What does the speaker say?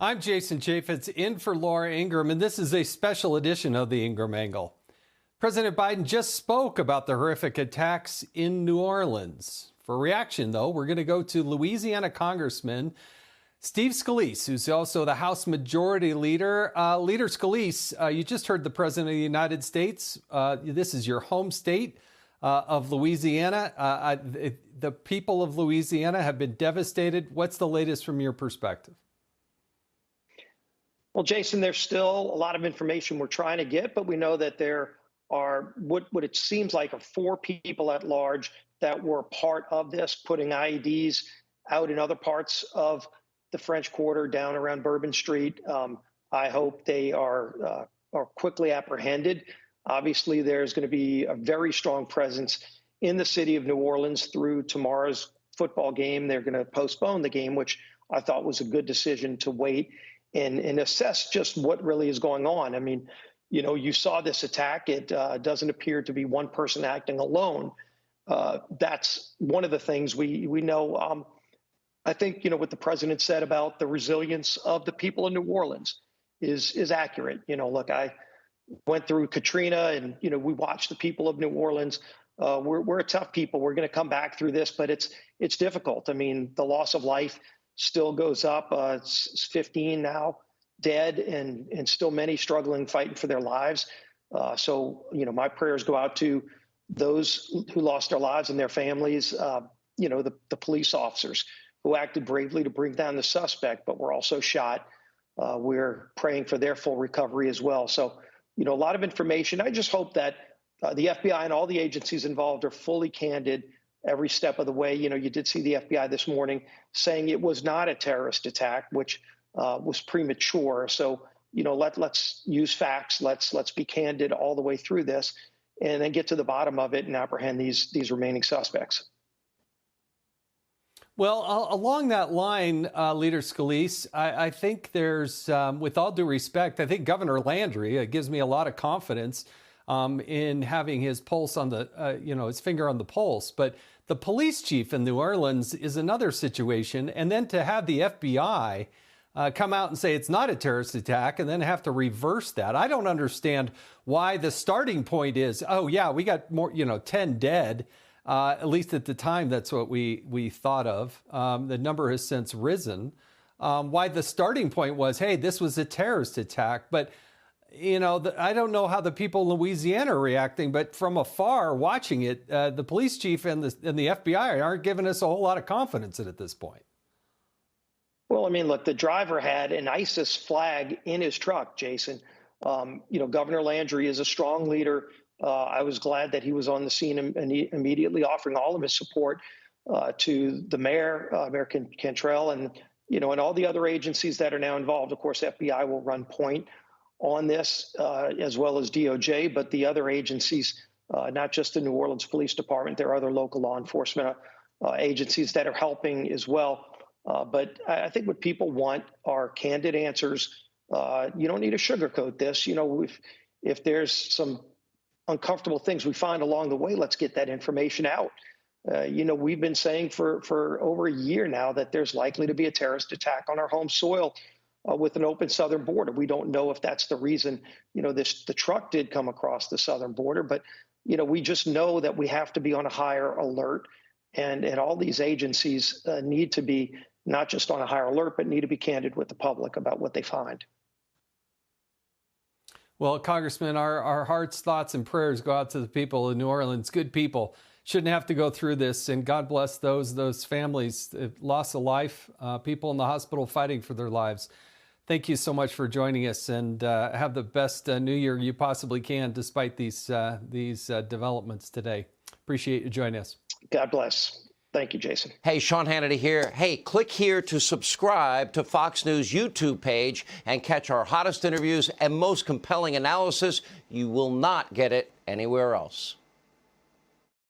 I'm Jason Chaffetz in for Laura Ingraham, and this is a special edition of the Ingraham Angle. President Biden just spoke about the horrific attacks in New Orleans. For reaction, though, we're going to go to Louisiana Congressman Steve Scalise, who's also the House Majority Leader. Leader Scalise, you just heard the President of the United States. This is your home state of Louisiana. The people of Louisiana have been devastated. What's the latest from your perspective? Well, Jason, there's still a lot of information we're trying to get, but we know that there are what it seems like are 4 people at large that were part of this, putting IEDs out in other parts of the French Quarter, down around Bourbon Street. I hope they are quickly apprehended. Obviously, there's going to be a very strong presence in the city of New Orleans through tomorrow's football game. They're going to postpone the game, which I thought was a good decision to wait and assess just what really is going on. I mean, you know, you saw this attack. It doesn't appear to be one person acting alone. That's one of the things we know. I think, you know, what the president said about the resilience of the people in New Orleans is accurate. You know, look, I went through Katrina and, you know, we watched the people of New Orleans. We're a tough people. We're going to come back through this, but it's difficult. I mean, the loss of life still goes up. It's 15 now dead and still many struggling, fighting for their lives. So, you know, my prayers go out to those who lost their lives and their families, you know, the police officers who acted bravely to bring down the suspect, but were also shot. We're praying for their full recovery as well. So, you know, a lot of information. I just hope that the FBI and all the agencies involved are fully candid every step of the way. You know, you did see the FBI this morning saying it was not a terrorist attack, which was premature. So, you know, let's use facts. Let's be candid all the way through this, and then get to the bottom of it and apprehend these remaining suspects. Well, along that line, Leader Scalise, I think there's, with all due respect, I think Governor Landry gives me a lot of confidence in having his pulse on the, you know, his finger on the pulse. But the police chief in New Orleans is another situation. And then to have the FBI come out and say it's not a terrorist attack and then have to reverse that. I don't understand why the starting point is, oh, yeah, we got more, you know, 10 dead. At least at the time, that's what we thought of. The number has since risen. Why the starting point was, hey, this was a terrorist attack. But, you know, I don't know how the people in Louisiana are reacting, but from afar watching it, the police chief and the FBI aren't giving us a whole lot of confidence at this point. Well, I mean, look, the driver had an ISIS flag in his truck, Jason. You know, Governor Landry is a strong leader. I was glad that he was on the scene and immediately offering all of his support to the mayor, Mayor Cantrell, and, you know, and all the other agencies that are now involved. Of course, FBI will run point on this, as well as DOJ, but the other agencies, not just the New Orleans Police Department, there are other local law enforcement agencies that are helping as well. But I think what people want are candid answers. You don't need to sugarcoat this. You know, if there's some uncomfortable things we find along the way, let's get that information out. You know, we've been saying for over a year now that there's likely to be a terrorist attack on our home soil with an open southern border. We don't know if that's the reason, you know, the truck did come across the southern border, but, you know, we just know that we have to be on a higher alert, and all these agencies need to be not just on a higher alert, but need to be candid with the public about what they find. Well, Congressman, our hearts, thoughts, and prayers go out to the people of New Orleans. Good people shouldn't have to go through this, and God bless those families that lost a life, people in the hospital fighting for their lives. Thank you so much for joining us, and have the best New Year you possibly can, despite these developments today. Appreciate you joining us. God bless. Thank you, Jason. Hey, Sean Hannity here. Hey, click here to subscribe to Fox News YouTube page and catch our hottest interviews and most compelling analysis. You will not get it anywhere else.